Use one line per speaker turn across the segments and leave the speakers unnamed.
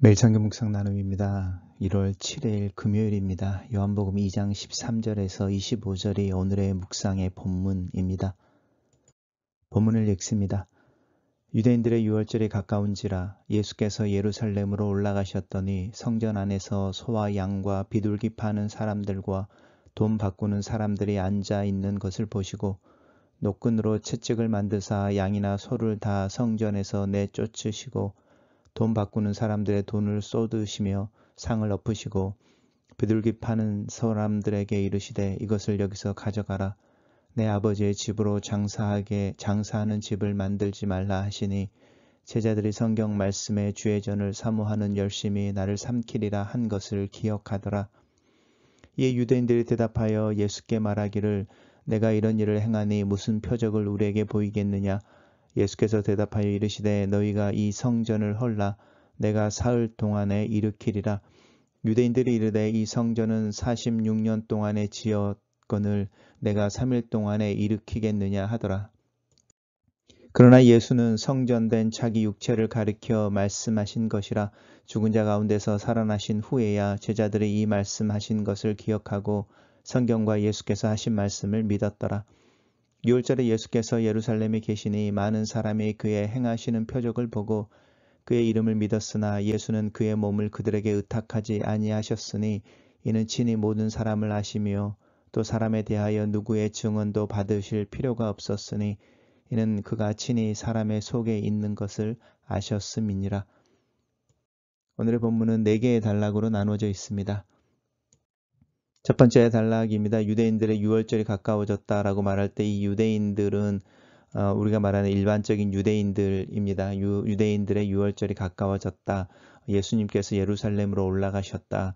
매일 성경 묵상 나눔입니다. 1월 7일 금요일입니다. 요한복음 2장 13절에서 25절이 오늘의 묵상의 본문입니다. 본문을 읽습니다. 유대인들의 유월절이 가까운지라 예수께서 예루살렘으로 올라가셨더니 성전 안에서 소와 양과 비둘기 파는 사람들과 돈 바꾸는 사람들이 앉아 있는 것을 보시고 노끈으로 채찍을 만드사 양이나 소를 다 성전에서 내쫓으시고 돈 바꾸는 사람들의 돈을 쏟으시며 상을 엎으시고 비둘기 파는 사람들에게 이르시되 이것을 여기서 가져가라. 내 아버지의 집으로 장사하는 집을 만들지 말라 하시니 제자들이 성경 말씀에 주의 전을 사모하는 열심히 나를 삼키리라 한 것을 기억하더라. 이에 유대인들이 대답하여 예수께 말하기를 내가 이런 일을 행하니 무슨 표적을 우리에게 보이겠느냐. 예수께서 대답하여 이르시되 너희가 이 성전을 헐라 내가 사흘 동안에 일으키리라. 유대인들이 이르되 이 성전은 46년 동안에 지었거늘 내가 3일 동안에 일으키겠느냐 하더라. 그러나 예수는 성전된 자기 육체를 가리켜 말씀하신 것이라. 죽은 자 가운데서 살아나신 후에야 제자들이 이 말씀하신 것을 기억하고 성경과 예수께서 하신 말씀을 믿었더라. 유월절에 예수께서 예루살렘에 계시니 많은 사람이 그의 행하시는 표적을 보고 그의 이름을 믿었으나 예수는 그의 몸을 그들에게 의탁하지 아니하셨으니 이는 친히 모든 사람을 아시며 또 사람에 대하여 누구의 증언도 받으실 필요가 없었으니 이는 그가 친히 사람의 속에 있는 것을 아셨음이니라. 오늘의 본문은 4개의 단락으로 나누어져 있습니다. 첫 번째 단락입니다. 유대인들의 유월절이 가까워졌다라고 말할 때 이 유대인들은 우리가 말하는 일반적인 유대인들입니다. 유대인들의 유월절이 가까워졌다. 예수님께서 예루살렘으로 올라가셨다.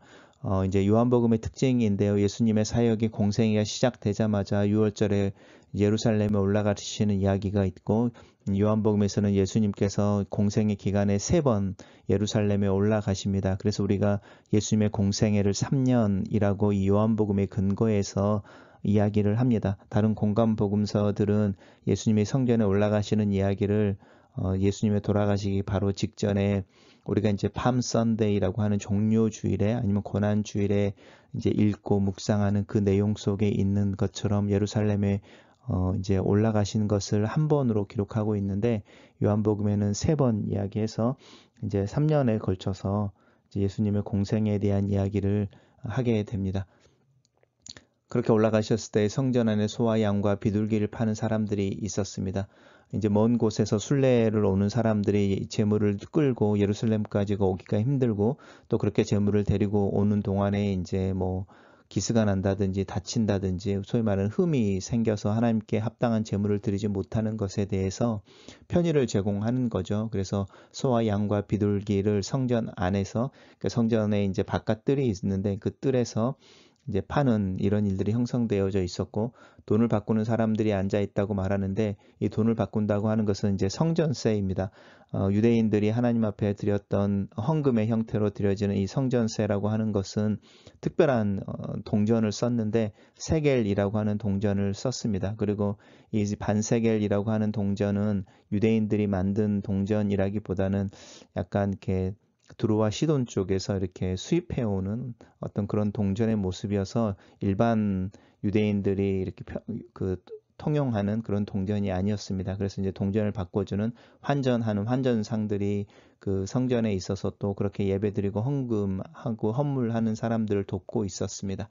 이제 요한복음의 특징인데요. 예수님의 사역이 공생애가 시작되자마자 유월절에 예루살렘에 올라가시는 이야기가 있고 요한복음에서는 예수님께서 공생애 기간에 3번 예루살렘에 올라가십니다. 그래서 우리가 예수님의 공생애를 3년이라고 이 요한복음의 근거에서 이야기를 합니다. 다른 공간 복음서들은 예수님이 성전에 올라가시는 이야기를 예수님의 돌아가시기 바로 직전에 우리가 이제 팜 선데이라고 하는 종료 주일에 아니면 고난 주일에 이제 읽고 묵상하는 그 내용 속에 있는 것처럼 예루살렘에 이제 올라가신 것을 한 번으로 기록하고 있는데 요한복음에는 3번 이야기해서 이제 3년에 걸쳐서 이제 예수님의 공생에 대한 이야기를 하게 됩니다. 그렇게 올라가셨을 때 성전 안에 소와 양과 비둘기를 파는 사람들이 있었습니다. 이제 먼 곳에서 순례를 오는 사람들이 재물을 끌고 예루살렘까지 오기가 힘들고 또 그렇게 재물을 데리고 오는 동안에 이제 뭐 기스가 난다든지 다친다든지 소위 말하는 흠이 생겨서 하나님께 합당한 재물을 드리지 못하는 것에 대해서 편의를 제공하는 거죠. 그래서 소와 양과 비둘기를 성전 안에서 그러니까 성전에 이제 바깥 뜰이 있는데 그 뜰에서 이제 파는 이런 일들이 형성되어져 있었고 돈을 바꾸는 사람들이 앉아 있다고 말하는데 이 돈을 바꾼다고 하는 것은 이제 성전세입니다. 유대인들이 하나님 앞에 드렸던 헌금의 형태로 드려지는 이 성전세라고 하는 것은 특별한 동전을 썼는데 세겔이라고 하는 동전을 썼습니다. 그리고 이 반세겔이라고 하는 동전은 유대인들이 만든 동전이라기보다는 약간 이렇게 두로와 시돈 쪽에서 이렇게 수입해오는 어떤 그런 동전의 모습이어서 일반 유대인들이 이렇게 통용하는 그런 동전이 아니었습니다. 그래서 이제 동전을 바꿔주는 환전하는 환전상들이 그 성전에 있어서 또 그렇게 예배드리고 헌금하고 헌물하는 사람들을 돕고 있었습니다.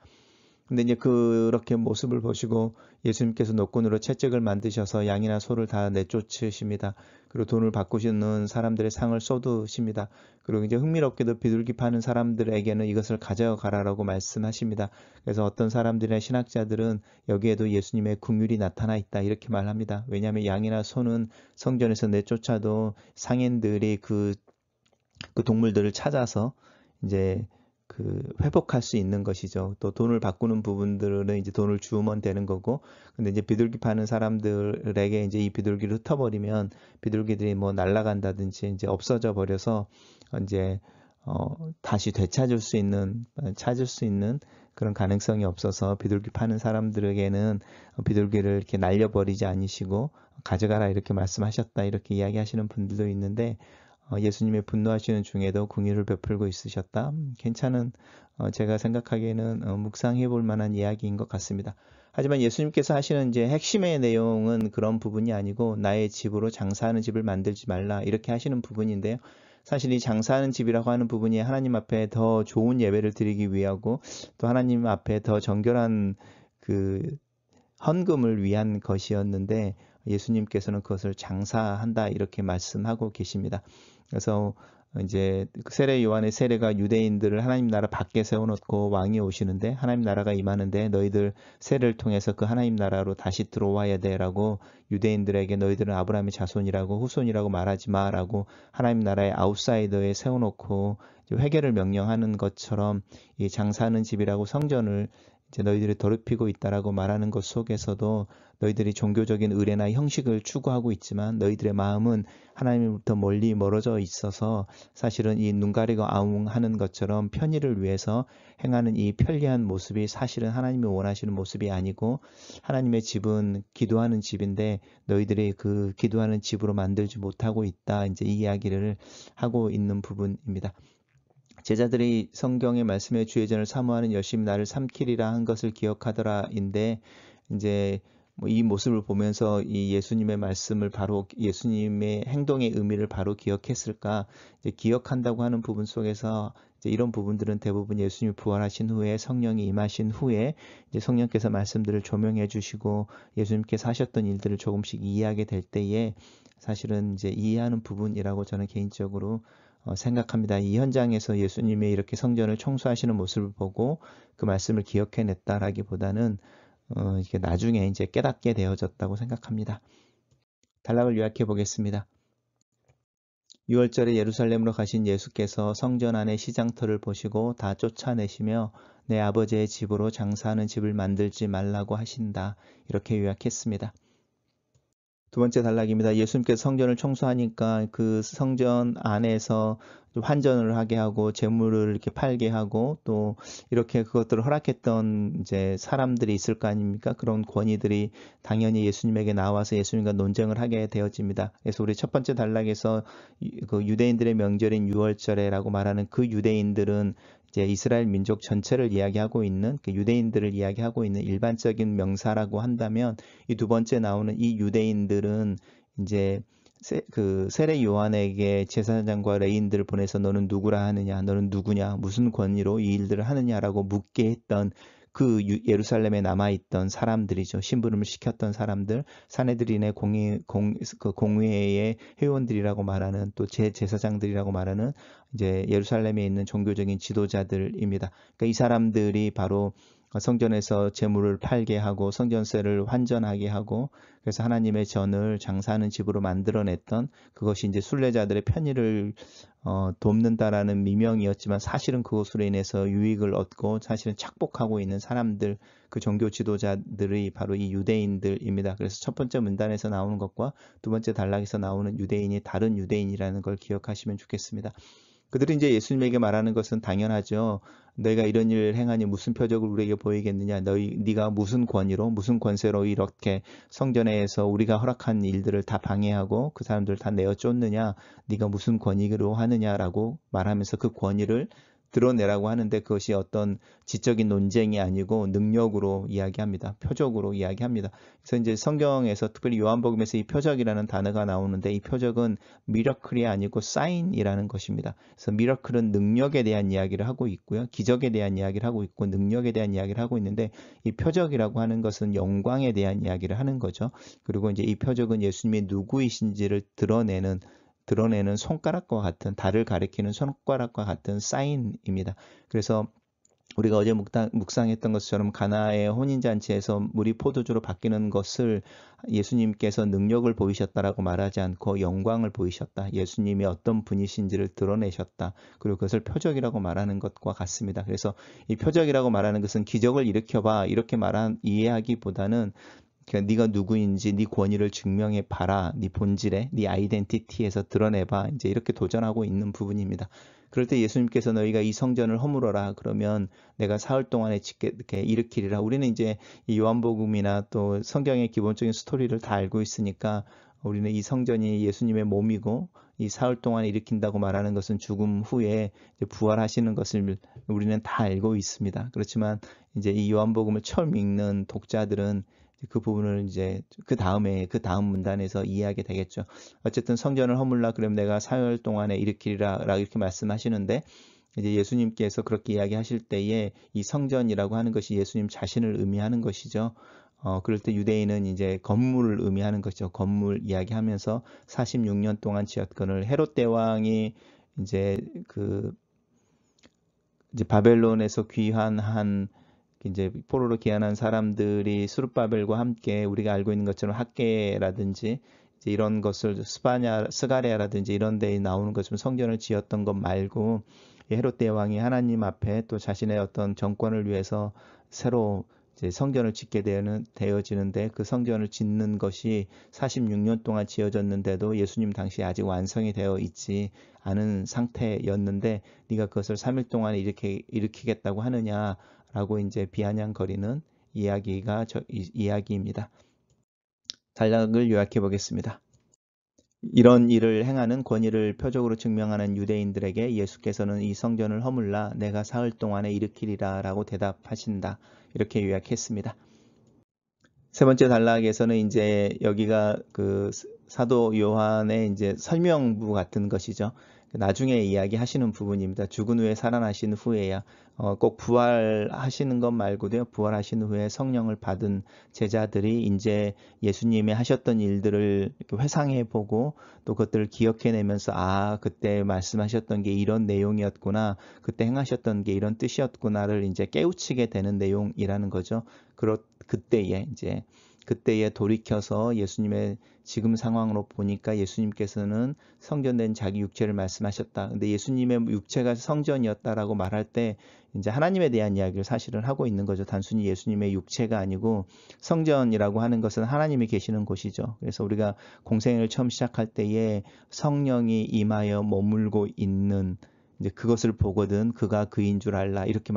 근데 이제 그렇게 모습을 보시고 예수님께서 노끈으로 채찍을 만드셔서 양이나 소를 다 내쫓으십니다. 그리고 돈을 바꾸시는 사람들의 상을 쏟으십니다. 그리고 이제 흥미롭게도 비둘기 파는 사람들에게는 이것을 가져가라라고 말씀하십니다. 그래서 어떤 사람들이나 신학자들은 여기에도 예수님의 긍휼이 나타나 있다 이렇게 말합니다. 왜냐하면 양이나 소는 성전에서 내쫓아도 상인들이 그 동물들을 찾아서 이제 회복할 수 있는 것이죠. 또 돈을 바꾸는 부분들은 이제 돈을 주면 되는 거고, 근데 이제 비둘기 파는 사람들에게 이제 이 비둘기를 흩어버리면 비둘기들이 뭐 날아간다든지 이제 없어져 버려서 이제 다시 되찾을 수 있는 찾을 수 있는 그런 가능성이 없어서 비둘기 파는 사람들에게는 비둘기를 이렇게 날려버리지 않으시고 가져가라 이렇게 말씀하셨다 이렇게 이야기하시는 분들도 있는데 예수님의 분노하시는 중에도 긍휼을 베풀고 있으셨다. 괜찮은 제가 생각하기에는 묵상해 볼 만한 이야기인 것 같습니다. 하지만 예수님께서 하시는 이제 핵심의 내용은 그런 부분이 아니고 나의 집으로 장사하는 집을 만들지 말라 이렇게 하시는 부분인데요. 사실 이 장사하는 집이라고 하는 부분이 하나님 앞에 더 좋은 예배를 드리기 위하고 또 하나님 앞에 더 정결한 그 헌금을 위한 것이었는데 예수님께서는 그것을 장사한다 이렇게 말씀하고 계십니다. 그래서 이제 세례 요한의 세례가 유대인들을 하나님 나라 밖에 세워놓고 왕이 오시는데 하나님 나라가 임하는데 너희들 세례를 통해서 그 하나님 나라로 다시 들어와야 돼라고 유대인들에게 너희들은 아브라함의 자손이라고 후손이라고 말하지 마라고 하나님 나라의 아웃사이더에 세워놓고 회개를 명령하는 것처럼 이 장사하는 집이라고 성전을 이제 너희들이 더럽히고 있다라고 말하는 것 속에서도 너희들이 종교적인 의례나 형식을 추구하고 있지만 너희들의 마음은 하나님으로부터 멀리 멀어져 있어서 사실은 이 눈 가리고 아웅하는 것처럼 편의를 위해서 행하는 이 편리한 모습이 사실은 하나님이 원하시는 모습이 아니고 하나님의 집은 기도하는 집인데 너희들이 그 기도하는 집으로 만들지 못하고 있다. 이제 이 이야기를 하고 있는 부분입니다. 제자들이 성경의 말씀에 주의전을 사모하는 열심히 나를 삼키리라 한 것을 기억하더라인데 이제 이 모습을 보면서 이 예수님의 말씀을 바로 예수님의 행동의 의미를 바로 기억했을까? 이제 기억한다고 하는 부분 속에서 이제 이런 부분들은 대부분 예수님이 부활하신 후에 성령이 임하신 후에 이제 성령께서 말씀들을 조명해 주시고 예수님께서 하셨던 일들을 조금씩 이해하게 될 때에 사실은 이제 이해하는 부분이라고 저는 개인적으로 생각합니다. 이 현장에서 예수님이 이렇게 성전을 청소하시는 모습을 보고 그 말씀을 기억해냈다라기보다는 이게 나중에 이제 깨닫게 되어졌다고 생각합니다. 단락을 요약해 보겠습니다. 6월절에 예루살렘으로 가신 예수께서 성전 안의 시장터를 보시고 다 쫓아내시며 내 아버지의 집으로 장사하는 집을 만들지 말라고 하신다. 이렇게 요약했습니다. 두 번째 단락입니다. 예수님께서 성전을 청소하니까 그 성전 안에서 환전을 하게 하고 재물을 이렇게 팔게 하고 또 이렇게 그것들을 허락했던 이제 사람들이 있을 거 아닙니까? 그런 권위들이 당연히 예수님에게 나와서 예수님과 논쟁을 하게 되어집니다. 그래서 우리 첫 번째 단락에서 그 유대인들의 명절인 6월절에라고 말하는 그 유대인들은 이제 이스라엘 민족 전체를 이야기하고 있는 그 유대인들을 이야기하고 있는 일반적인 명사라고 한다면 이 두 번째 나오는 이 유대인들은 이제 그 세례 요한에게 제사장과 레인들을 보내서 너는 누구라 하느냐, 너는 누구냐, 무슨 권위로 이 일들을 하느냐라고 묻게 했던 그 예루살렘에 남아있던 사람들이죠. 심부름을 시켰던 사람들, 사내들인의 공회의 회원들이라고 말하는 또 제사장들이라고 말하는 이제 예루살렘에 있는 종교적인 지도자들입니다. 그러니까 이 사람들이 바로 성전에서 재물을 팔게 하고 성전세를 환전하게 하고 그래서 하나님의 전을 장사하는 집으로 만들어냈던 그것이 이제 순례자들의 편의를 돕는다라는 미명이었지만 사실은 그것으로 인해서 유익을 얻고 사실은 착복하고 있는 사람들 그 종교 지도자들이 바로 이 유대인들입니다. 그래서 첫 번째 문단에서 나오는 것과 두 번째 단락에서 나오는 유대인이 다른 유대인이라는 걸 기억하시면 좋겠습니다. 그들이 이제 예수님에게 말하는 것은 당연하죠. 너희가 이런 일을 행하니 무슨 표적을 우리에게 보이겠느냐? 네가 무슨 권위로, 무슨 권세로 이렇게 성전에서 우리가 허락한 일들을 다 방해하고 그 사람들을 다 내어 쫓느냐? 네가 무슨 권위로 하느냐라고 말하면서 그 권위를 드러내라고 하는데 그것이 어떤 지적인 논쟁이 아니고 능력으로 이야기합니다. 표적으로 이야기합니다. 그래서 이제 성경에서 특별히 요한복음에서 이 표적이라는 단어가 나오는데 이 표적은 미러클이 아니고 사인이라는 것입니다. 그래서 미러클은 능력에 대한 이야기를 하고 있고요. 기적에 대한 이야기를 하고 있고 능력에 대한 이야기를 하고 있는데 이 표적이라고 하는 것은 영광에 대한 이야기를 하는 거죠. 그리고 이제 이 표적은 예수님이 누구이신지를 드러내는 손가락과 같은 달을 가리키는 손가락과 같은 사인입니다. 그래서 우리가 어제 묵상했던 것처럼 가나의 혼인잔치에서 물이 포도주로 바뀌는 것을 예수님께서 능력을 보이셨다라고 말하지 않고 영광을 보이셨다. 예수님이 어떤 분이신지를 드러내셨다. 그리고 그것을 표적이라고 말하는 것과 같습니다. 그래서 이 표적이라고 말하는 것은 기적을 일으켜봐 이렇게 이해하기보다는 그러니까 네가 누구인지 네 권위를 증명해 봐라. 네 본질에 네 아이덴티티에서 드러내봐. 이제 이렇게 도전하고 있는 부분입니다. 그럴 때 예수님께서 너희가 이 성전을 허물어라. 그러면 내가 사흘 동안에 이렇게 일으키리라. 우리는 이제 이 요한복음이나 또 성경의 기본적인 스토리를 다 알고 있으니까 우리는 이 성전이 예수님의 몸이고 이 사흘 동안 일으킨다고 말하는 것은 죽음 후에 이제 부활하시는 것을 우리는 다 알고 있습니다. 그렇지만 이제 이 요한복음을 처음 읽는 독자들은 그 부분을 이제 그 다음 문단에서 이해하게 되겠죠. 어쨌든 성전을 허물라 그러면 내가 사흘 동안에 일으키리라 이렇게 말씀하시는데 이제 예수님께서 그렇게 이야기하실 때에 이 성전이라고 하는 것이 예수님 자신을 의미하는 것이죠. 그럴 때 유대인은 이제 건물을 의미하는 것이죠. 건물 이야기하면서 46년 동안 지었건을 헤롯 대왕이 이제 이제 바벨론에서 귀환한 이제 포로로 귀환한 사람들이 수르바벨과 함께 우리가 알고 있는 것처럼 학계라든지 이제 이런 것을 스가랴라든지 이런 데에 나오는 것처럼 성전을 지었던 것 말고 헤롯 대왕이 하나님 앞에 또 자신의 어떤 정권을 위해서 새로 이제 성전을 짓게 되어지는데 그 성전을 짓는 것이 46년 동안 지어졌는데도 예수님 당시에 아직 완성이 되어 있지 않은 상태였는데 네가 그것을 3일 동안에 일으키겠다고 하느냐라고 이제 비아냥거리는 이야기입니다. 단락을 요약해 보겠습니다. 이런 일을 행하는 권위를 표적으로 증명하는 유대인들에게 예수께서는 이 성전을 허물라 내가 사흘 동안에 일으키리라 라고 대답하신다. 이렇게 요약했습니다. 세 번째 단락에서는 이제 여기가 그 사도 요한의 이제 설명부 같은 것이죠. 나중에 이야기하시는 부분입니다. 죽은 후에 살아나신 후에야 꼭 부활하시는 것 말고도요. 부활하신 후에 성령을 받은 제자들이 이제 예수님이 하셨던 일들을 회상해 보고 또 그것들을 기억해내면서 아 그때 말씀하셨던 게 이런 내용이었구나. 그때 행하셨던 게 이런 뜻이었구나를 이제 깨우치게 되는 내용이라는 거죠. 그때에 돌이켜서 예수님의 지금 상황으로 보니까 예수님께서는 성전된 자기 육체를 말씀하셨다. 근데 예수님의 육체가 성전이었다라고 말할 때 이제 하나님에 대한 이야기를 사실은 하고 있는 거죠. 단순히 예수님의 육체가 아니고 성전이라고 하는 것은 하나님이 계시는 곳이죠. 그래서 우리가 공생을 처음 시작할 때에 성령이 임하여 머물고 있는 이제 그것을 보거든 그가 그인 줄 알라 이렇게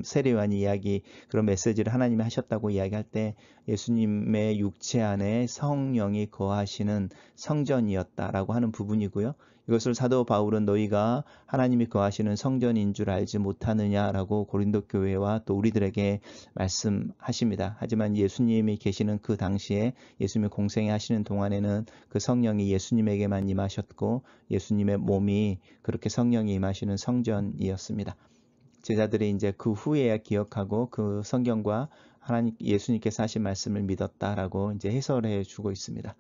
세례요한이 이야기 그런 메시지를 하나님이 하셨다고 이야기할 때 예수님의 육체 안에 성령이 거하시는 성전이었다라고 하는 부분이고요. 이것을 사도 바울은 너희가 하나님이 거하시는 성전인 줄 알지 못하느냐라고 고린도 교회와 또 우리들에게 말씀하십니다. 하지만 예수님이 계시는 그 당시에 예수님이 공생에 하시는 동안에는 그 성령이 예수님에게만 임하셨고 예수님의 몸이 그렇게 성령이 임하시는 성전이었습니다. 제자들이 이제 그 후에야 기억하고 그 성경과 예수님께서 하신 말씀을 믿었다라고 이제 해설해 주고 있습니다.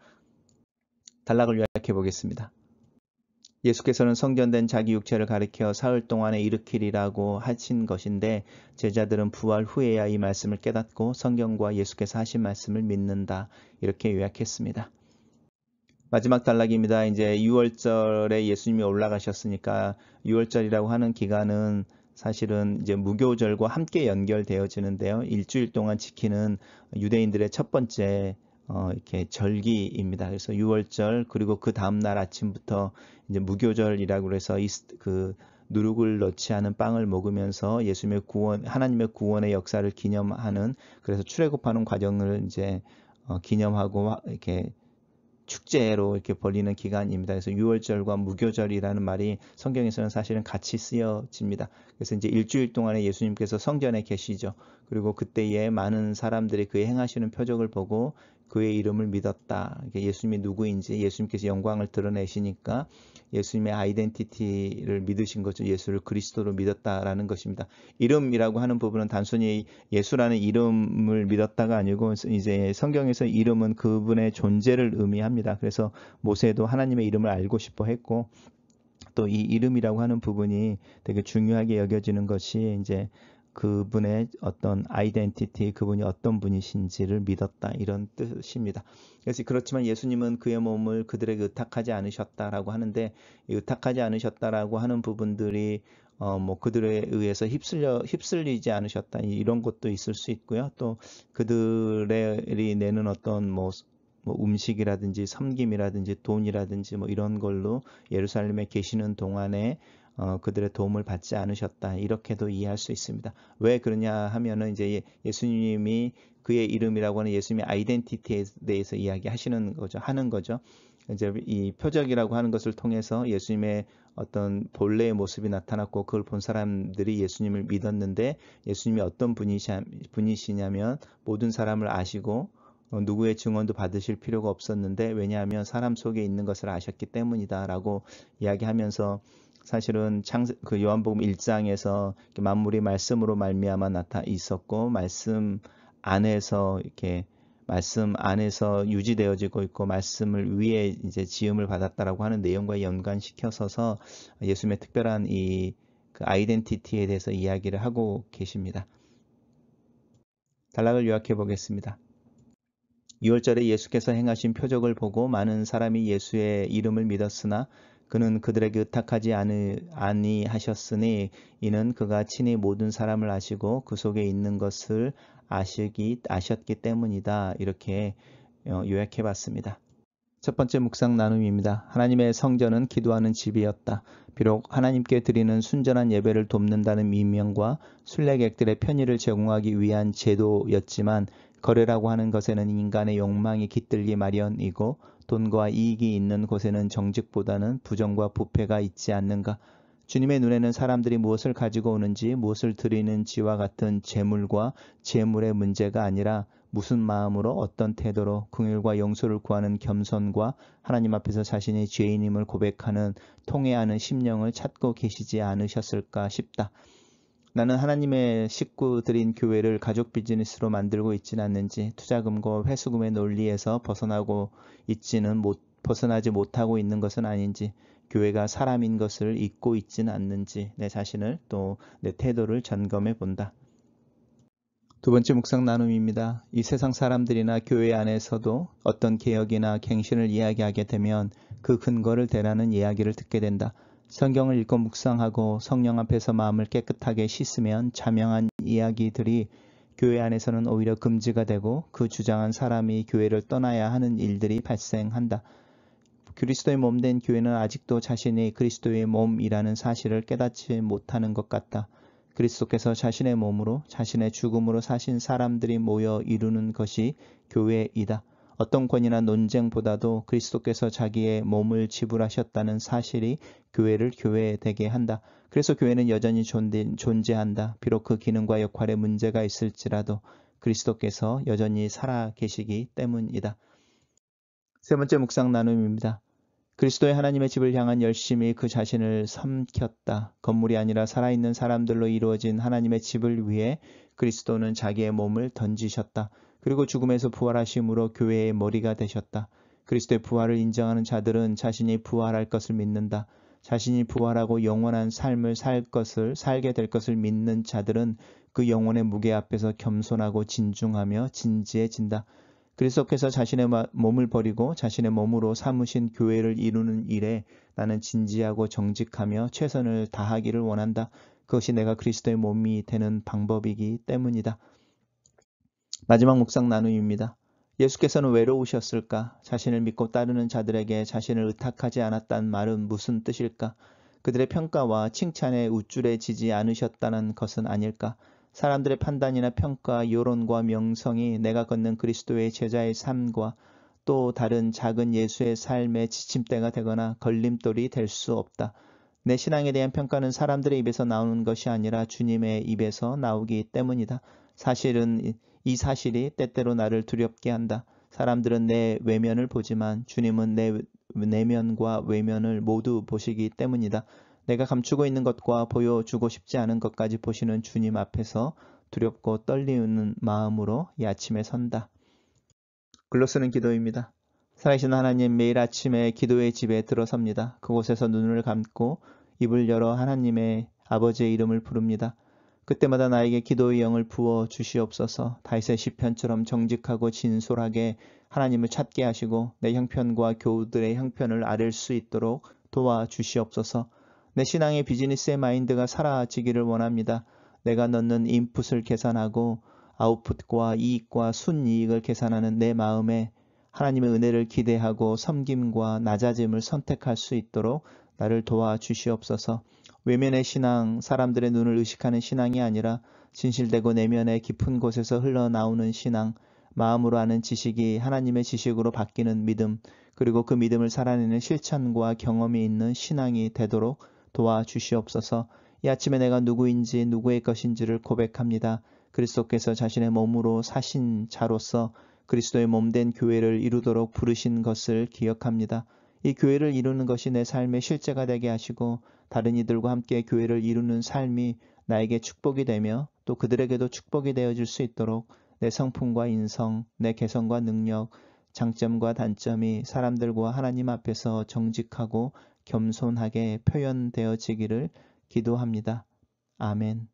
단락을 요약해 보겠습니다. 예수께서는 성전된 자기 육체를 가리켜 사흘 동안에 일으키리라고 하신 것인데 제자들은 부활 후에야 이 말씀을 깨닫고 성경과 예수께서 하신 말씀을 믿는다. 이렇게 요약했습니다. 마지막 단락입니다. 이제 6월절에 예수님이 올라가셨으니까 6월절이라고 하는 기간은 사실은 이제 무교절과 함께 연결되어지는데요. 일주일 동안 지키는 유대인들의 첫 번째 이렇게 절기입니다. 그래서 6월절 그리고 그 다음 날 아침부터 이제 무교절이라고 해서 그 누룩을 넣지 않은 빵을 먹으면서 예수님의 하나님의 구원의 역사를 기념하는 그래서 출애굽하는 과정을 이제 기념하고 이렇게 축제로 이렇게 벌리는 기간입니다. 그래서 6월절과 무교절이라는 말이 성경에서는 사실은 같이 쓰여집니다. 그래서 이제 일주일 동안에 예수님께서 성전에 계시죠. 그리고 그때에 많은 사람들이 그의 행하시는 표적을 보고 그의 이름을 믿었다. 예수님이 누구인지 예수님께서 영광을 드러내시니까 예수님의 아이덴티티를 믿으신 거죠. 예수를 그리스도로 믿었다라는 것입니다. 이름이라고 하는 부분은 단순히 예수라는 이름을 믿었다가 아니고 이제 성경에서 이름은 그분의 존재를 의미합니다. 그래서 모세도 하나님의 이름을 알고 싶어 했고 또 이 이름이라고 하는 부분이 되게 중요하게 여겨지는 것이 이제 그분의 어떤 아이덴티티, 그분이 어떤 분이신지를 믿었다 이런 뜻입니다. 그래서 그렇지만 예수님은 그의 몸을 그들에게 의탁하지 않으셨다라고 하는데 의탁하지 않으셨다라고 하는 부분들이 뭐 그들에 의해서 휩쓸리지 않으셨다 이런 것도 있을 수 있고요. 또 그들이 내는 어떤 뭐 음식이라든지 섬김이라든지 돈이라든지 뭐 이런 걸로 예루살렘에 계시는 동안에 그들의 도움을 받지 않으셨다. 이렇게도 이해할 수 있습니다. 왜 그러냐 하면은 이제 예수님이 그의 이름이라고 하는 예수님의 아이덴티티에 대해서 이야기하시는 거죠. 하는 거죠. 이제 이 표적이라고 하는 것을 통해서 예수님의 어떤 본래의 모습이 나타났고 그걸 본 사람들이 예수님을 믿었는데 예수님이 어떤 분이시냐면 모든 사람을 아시고 누구의 증언도 받으실 필요가 없었는데 왜냐하면 사람 속에 있는 것을 아셨기 때문이다라고 이야기하면서 사실은 그 요한복음 1장에서 만물이 말씀으로 말미암아 있었고 말씀 안에서 이렇게 말씀 안에서 유지되어지고 있고 말씀을 위해 이제 지음을 받았다라고 하는 내용과 연관시켜서서 예수님의 특별한 그 아이덴티티에 대해서 이야기를 하고 계십니다. 단락을 요약해 보겠습니다. 6월절에 예수께서 행하신 표적을 보고 많은 사람이 예수의 이름을 믿었으나 그는 그들에게 의탁하지 아니하셨으니 이는 그가 친히 모든 사람을 아시고 그 속에 있는 것을 아셨기 때문이다. 이렇게 요약해 봤습니다. 첫 번째 묵상 나눔입니다. 하나님의 성전은 기도하는 집이었다. 비록 하나님께 드리는 순전한 예배를 돕는다는 미명과 순례객들의 편의를 제공하기 위한 제도였지만 거래라고 하는 것에는 인간의 욕망이 깃들기 마련이고 돈과 이익이 있는 곳에는 정직보다는 부정과 부패가 있지 않는가. 주님의 눈에는 사람들이 무엇을 가지고 오는지 무엇을 드리는지와 같은 재물과 재물의 문제가 아니라 무슨 마음으로 어떤 태도로 긍휼과 용서를 구하는 겸손과 하나님 앞에서 자신이 죄인임을 고백하는 통회하는 심령을 찾고 계시지 않으셨을까 싶다. 나는 하나님의 식구들인 교회를 가족 비즈니스로 만들고 있지는 않는지 투자금과 회수금의 논리에서 벗어나지 못하고 있는 것은 아닌지 교회가 사람인 것을 잊고 있지는 않는지 내 자신을 또 내 태도를 점검해 본다. 두 번째 묵상 나눔입니다. 이 세상 사람들이나 교회 안에서도 어떤 개혁이나 갱신을 이야기하게 되면 그 근거를 대라는 이야기를 듣게 된다. 성경을 읽고 묵상하고 성령 앞에서 마음을 깨끗하게 씻으면 자명한 이야기들이 교회 안에서는 오히려 금지가 되고 그 주장한 사람이 교회를 떠나야 하는 일들이 발생한다. 그리스도의 몸된 교회는 아직도 자신이 그리스도의 몸이라는 사실을 깨닫지 못하는 것 같다. 그리스도께서 자신의 몸으로 자신의 죽음으로 사신 사람들이 모여 이루는 것이 교회이다. 어떤 권위나 논쟁보다도 그리스도께서 자기의 몸을 지불하셨다는 사실이 교회를 교회되게 한다. 그래서 교회는 여전히 존재한다. 비록 그 기능과 역할에 문제가 있을지라도 그리스도께서 여전히 살아 계시기 때문이다. 세 번째 묵상 나눔입니다. 그리스도의 하나님의 집을 향한 열심이 그 자신을 삼켰다. 건물이 아니라 살아있는 사람들로 이루어진 하나님의 집을 위해 그리스도는 자기의 몸을 던지셨다. 그리고 죽음에서 부활하심으로 교회의 머리가 되셨다. 그리스도의 부활을 인정하는 자들은 자신이 부활할 것을 믿는다. 자신이 부활하고 영원한 삶을 살게 될 것을 믿는 자들은 그 영혼의 무게 앞에서 겸손하고 진중하며 진지해진다. 그리스도께서 자신의 몸을 버리고 자신의 몸으로 삼으신 교회를 이루는 일에 나는 진지하고 정직하며 최선을 다하기를 원한다. 그것이 내가 그리스도의 몸이 되는 방법이기 때문이다. 마지막 묵상 나눔입니다. 예수께서는 외로우셨을까? 자신을 믿고 따르는 자들에게 자신을 의탁하지 않았다는 말은 무슨 뜻일까? 그들의 평가와 칭찬에 우쭐해지지 않으셨다는 것은 아닐까? 사람들의 판단이나 평가, 여론과 명성이 내가 걷는 그리스도의 제자의 삶과 또 다른 작은 예수의 삶의 지침대가 되거나 걸림돌이 될 수 없다. 내 신앙에 대한 평가는 사람들의 입에서 나오는 것이 아니라 주님의 입에서 나오기 때문이다. 이 사실이 때때로 나를 두렵게 한다. 사람들은 내 외면을 보지만 주님은 내 내면과 외면을 모두 보시기 때문이다. 내가 감추고 있는 것과 보여주고 싶지 않은 것까지 보시는 주님 앞에서 두렵고 떨리는 마음으로 이 아침에 선다. 글로 쓰는 기도입니다. 살아계신 하나님, 매일 아침에 기도의 집에 들어섭니다. 그곳에서 눈을 감고 입을 열어 하나님의 아버지의 이름을 부릅니다. 그때마다 나에게 기도의 영을 부어 주시옵소서. 다윗의 시편처럼 정직하고 진솔하게 하나님을 찾게 하시고 내 형편과 교우들의 형편을 아릴 수 있도록 도와주시옵소서. 내 신앙의 비즈니스의 마인드가 사라지기를 원합니다. 내가 넣는 인풋을 계산하고 아웃풋과 이익과 순이익을 계산하는 내 마음에 하나님의 은혜를 기대하고 섬김과 낮아짐을 선택할 수 있도록 나를 도와주시옵소서. 외면의 신앙, 사람들의 눈을 의식하는 신앙이 아니라 진실되고 내면의 깊은 곳에서 흘러나오는 신앙, 마음으로 아는 지식이 하나님의 지식으로 바뀌는 믿음, 그리고 그 믿음을 살아내는 실천과 경험이 있는 신앙이 되도록 도와주시옵소서. 이 아침에 내가 누구인지 누구의 것인지를 고백합니다. 그리스도께서 자신의 몸으로 사신 자로서 그리스도의 몸된 교회를 이루도록 부르신 것을 기억합니다. 이 교회를 이루는 것이 내 삶의 실제가 되게 하시고 다른 이들과 함께 교회를 이루는 삶이 나에게 축복이 되며 또 그들에게도 축복이 되어질 수 있도록 내 성품과 인성, 내 개성과 능력, 장점과 단점이 사람들과 하나님 앞에서 정직하고 겸손하게 표현되어지기를 기도합니다. 아멘.